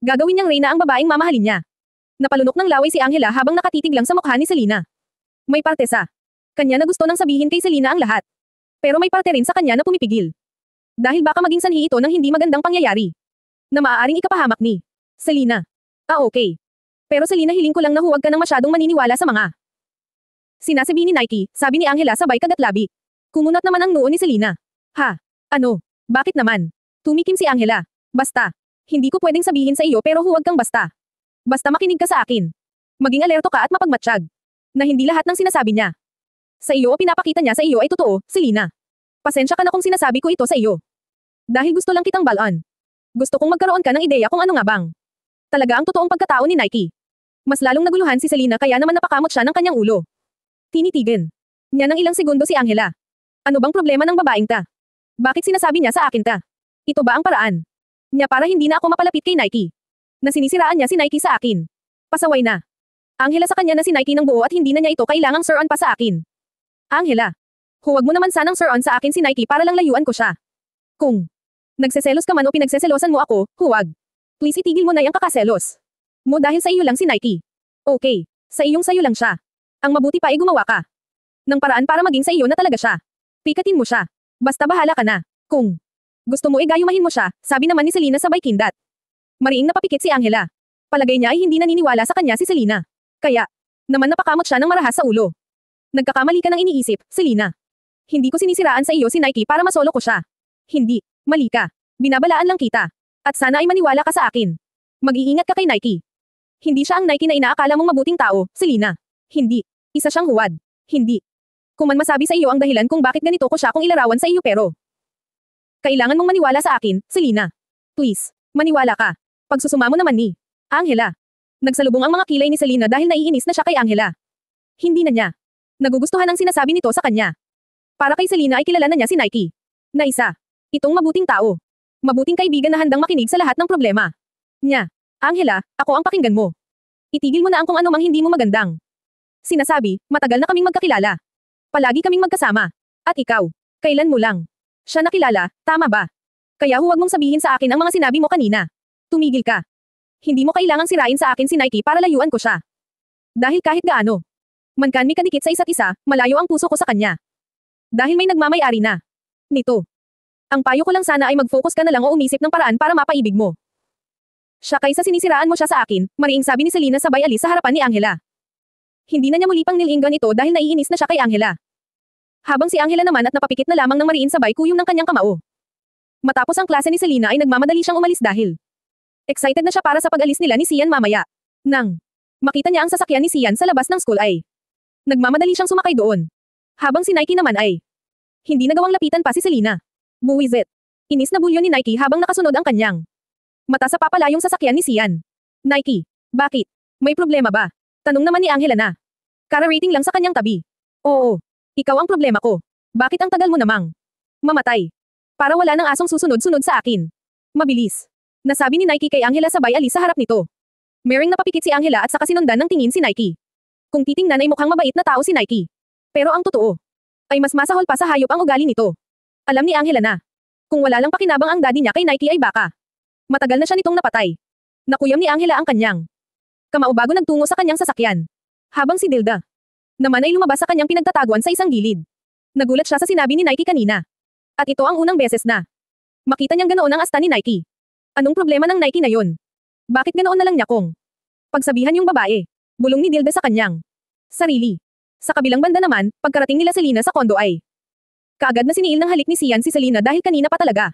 Gagawin niyang Reyna ang babaeng mamahalin niya. Napalunok ng laway si Angela habang nakatitig lang sa mukha ni Selena. May parte sa kanya na gusto nang sabihin kay Selena ang lahat. Pero may parte rin sa kanya na pumipigil. Dahil baka maging sanhi ito ng hindi magandang pangyayari. Na maaaring ikapahamak ni Selena. Okay. Pero Selena, hiling ko lang na huwag ka nang masyadong maniniwala sa mga sinasabi ni Nike, sabi ni Angela sabay kagatlabi. Kumunat naman ang noo ni Selena. Ha? Ano? Bakit naman? Tumikim si Angela. Basta. Hindi ko pwedeng sabihin sa iyo pero huwag kang basta. Basta makinig ka sa akin. Maging alerto ka at mapagmatsyag. Na hindi lahat ng sinasabi niya sa iyo o pinapakita niya sa iyo ay totoo, Selena. Pasensya ka na kung sinasabi ko ito sa iyo. Dahil gusto lang kitang balon. Gusto kong magkaroon ka ng ideya kung ano nga bang talaga ang totoong pagkatao ni Nike. Mas lalong naguluhan si Selena kaya naman napakamot siya ng kanyang ulo. Tinitigan niya ng ilang segundo si Angela. Ano bang problema ng babaeng ta? Bakit sinasabi niya sa akin ta? Ito ba ang paraan niya para hindi na ako mapalapit kay Nike? Na sinisiraan niya si Nike sa akin. Pasaway na. Angela, sa kanya na si Nike ng buo at hindi na niya ito kailangang sir-on pa sa akin. Angela. Huwag mo naman sanang sir-on sa akin si Nike para lang layuan ko siya. Kung nagseselos ka man o pinagseselosan mo ako, huwag. Please itigil mo na yung kakaselos mo dahil sa iyo lang si Nike. Okay. Sa iyong sayo lang siya. Ang mabuti pa ay gumawa ka ng paraan para maging sa iyo na talaga siya. Pikatin mo siya. Basta bahala ka na. Kung gusto mo gayumahin mo siya, sabi naman ni Selena sabay kindat. Mariing napapikit si Angela. Palagay niya ay hindi naniniwala sa kanya si Selena. Kaya naman napakamot siya ng marahas sa ulo. Nagkakamali ka ng iniisip, Selena. Hindi ko sinisiraan sa iyo si Nike para masolo ko siya. Hindi, mali ka. Binabalaan lang kita. At sana ay maniwala ka sa akin. Mag-iingat ka kay Nike. Hindi siya ang Nike na inaakala mong mabuting tao, Selena. Hindi. Isa siyang huwad. Hindi. Kung man masabi sa iyo ang dahilan kung bakit ganito ko siya kung ilarawan sa iyo pero kailangan mong maniwala sa akin, Selena. Please, maniwala ka. Pagsusuma mo naman ni Angela. Nagsalubong ang mga kilay ni Selena dahil naiinis na siya kay Angela. Hindi na niya nagugustuhan ang sinasabi nito sa kanya. Para kay Selena ay kilala na niya si Nike. Na isa. Itong mabuting tao. Mabuting kaibigan na handang makinig sa lahat ng problema niya. Angela, ako ang pakinggan mo. Itigil mo na ang kung ano mang hindi mo magandang Sinasabi, matagal na kaming magkakilala. Palagi kaming magkasama. At ikaw, kailan mo lang siya nakilala, tama ba? Kaya huwag mong sabihin sa akin ang mga sinabi mo kanina. Tumigil ka. Hindi mo kailangang sirain sa akin si Nike para layuan ko siya. Dahil kahit gaano man kami kadikit sa isa't isa, malayo ang puso ko sa kanya. Dahil may nagmamay-ari na nito. Ang payo ko lang sana ay mag-focus ka na lang o umisip ng paraan para mapaibig mo. Siya kaysa sinisiraan mo siya sa akin, mariing sabi ni Selena sabay alis sa harapan ni Angela. Hindi na niya muli pang nilinggan ito dahil naiinis na siya kay Angela. Habang si Angela naman at napapikit na lamang ng mariin sabay kuyom ng kanyang kamao. Matapos ang klase ni Selena ay nagmamadali siyang umalis dahil excited na siya para sa pag-alis nila ni Sian mamaya. Nang makita niya ang sasakyan ni Sian sa labas ng school ay nagmamadali siyang sumakay doon. Habang si Nike naman ay hindi nagawang lapitan pa si Selena. Buwisit. Inis na bulyo ni Nike habang nakasunod ang kanyang mata sa papalayong sasakyan ni Sian. Nike, bakit? May problema ba? Tanong naman ni Angela na kara-rating lang sa kanyang tabi. Oo. Ikaw ang problema ko. Bakit ang tagal mo namang mamatay? Para wala nang asong susunod-sunod sa akin. Mabilis. Nasabi ni Nike kay Angela sabay alis sa harap nito. Mering napapikit si Angela at saka sinundan ng tingin si Nike. Kung titingnan ay mukhang mabait na tao si Nike. Pero ang totoo ay mas masahol pa sa hayop ang ugali nito. Alam ni Angela na kung wala lang pakinabang ang daddy niya kay Nike ay baka matagal na siya nitong napatay. Nakuyam ni Angela ang kanyang kamao bago nagtungo sa kanyang sasakyan. Habang si Dilda naman ay lumabas sa kanyang pinagtataguan sa isang gilid. Nagulat siya sa sinabi ni Nike kanina. At ito ang unang beses na makita niyang ganoon ang asta ni Nike. Anong problema ng Nike na yun? Bakit ganoon na lang niya kung pagsabihan yung babae? Bulong ni Dilda sa kanyang sarili. Sa kabilang banda naman, pagkarating nila Selena sa kondo ay kaagad na siniil ng halik ni Sian si Selena dahil kanina pa talaga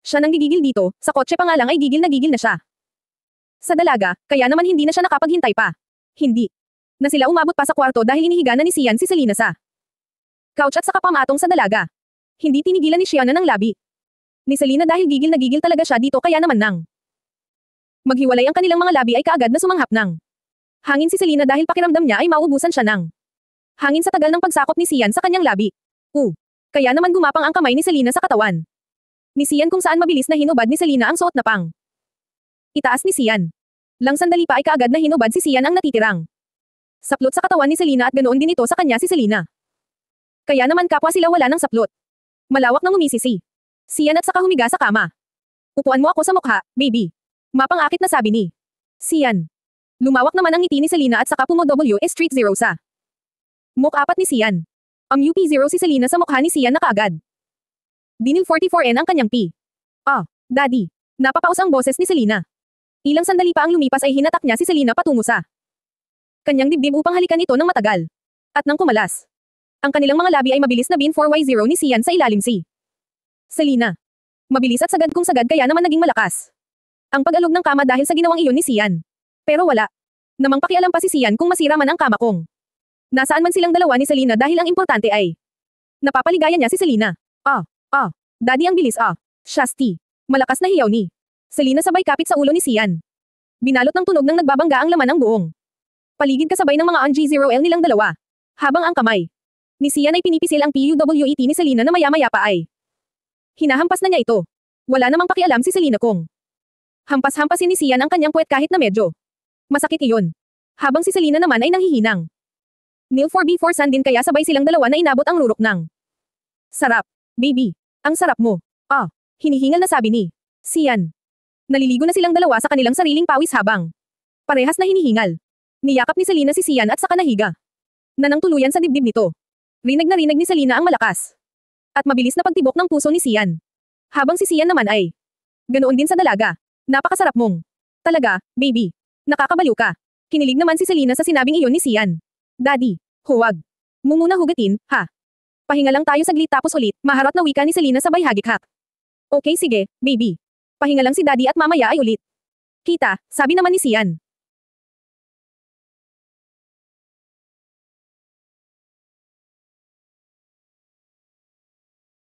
siya nang gigigil dito, sa kotse pa nga lang ay gigil na siya. Sa dalaga, kaya naman hindi na siya nakapaghintay pa. Hindi na sila umabot pa sa kwarto dahil inihiga na ni Sian si Selena sa couch at saka pamatong sa dalaga. Hindi tinigilan ni Shiana ng labi ni Selena dahil gigil na gigil talaga siya dito kaya naman nang maghiwalay ang kanilang mga labi ay kaagad na sumanghap ng hangin si Selena dahil pakiramdam niya ay mauubusan siya ng hangin sa tagal ng pagsakop ni Sian sa kanyang labi. Kaya naman gumapang ang kamay ni Selena sa katawan ni Sian kung saan mabilis na hinubad ni Selena ang suot na pang itaas ni Sian. Lang sandali pa ay kaagad na hinubad si Sian ang natitirang saplot sa katawan ni Selena at ganoon din ito sa kanya si Selena. Kaya naman kapwa sila wala ng saplot. Malawak nang umisi si Sian at saka humiga sa kama. Upuan mo ako sa mukha, baby. Mapang-akit na sabi ni Sian. Lumawak naman ang ngiti ni Selena at saka pumo-W Street Zero sa mukha-apat ni Sian. UP0 si Selena sa mukha ni Sian na kaagad. Dinil 44N ang kanyang P. Daddy. Napapaus ang boses ni Selena. Ilang sandali pa ang lumipas ay hinatak niya si Selena patungo sa kanyang dibdib upang halikan ito ng matagal. At nang kumalas. Ang kanilang mga labi ay mabilis na bin 4Y0 ni Sian sa ilalim si Selena. Mabilis at sagad kung sagad kaya naman naging malakas ang pag-alog ng kama dahil sa ginawang iyon ni Sian. Pero wala namang pakialam pa si Sian kung masira man ang kama kong nasaan man silang dalawa ni Selena dahil ang importante ay napapaligayan niya si Selena. Daddy ang bilis Shasti. Malakas na hiyaw ni Selena sabay kapit sa ulo ni Sian. Binalot ng tunog ng nagbabangga ang laman ng buong paligid kasabay ng mga NG0L nilang dalawa. Habang ang kamay ni Sian ay pinipisil ang PUWET ni Selena na maya-maya pa ay hinahampas na niya ito. Wala namang pakialam si Selena kung hampas-hampasin ni Sian ang kanyang puwet kahit na medyo masakit iyon. Habang si Selena naman ay nanghihinang. Nil 4B4 Sun din kaya sabay silang dalawa na inabot ang rurok ng sarap. Baby, ang sarap mo. Hinihingal na sabi ni Sian. Naliligo na silang dalawa sa kanilang sariling pawis habang parehas na hinihingal. Niyakap ni Selena si Sian at saka nahiga na nang tuluyan sa dibdib nito. Rinig na rinig ni Selena ang malakas at mabilis na pagtibok ng puso ni Sian. Habang si Sian naman ay ganoon din sa dalaga. Napakasarap mong talaga, baby. Nakakabaliw ka. Kinilig naman si Selena sa sinabing iyon ni Sian. Daddy, huwag mo muna hugatin, ha? Pahinga lang tayo saglit tapos ulit, maharot na wika ni Selena sabay hagik-hak. Okay sige, baby. Pahinga lang si Daddy at mamaya ay ulit. Kita, sabi naman ni Sian.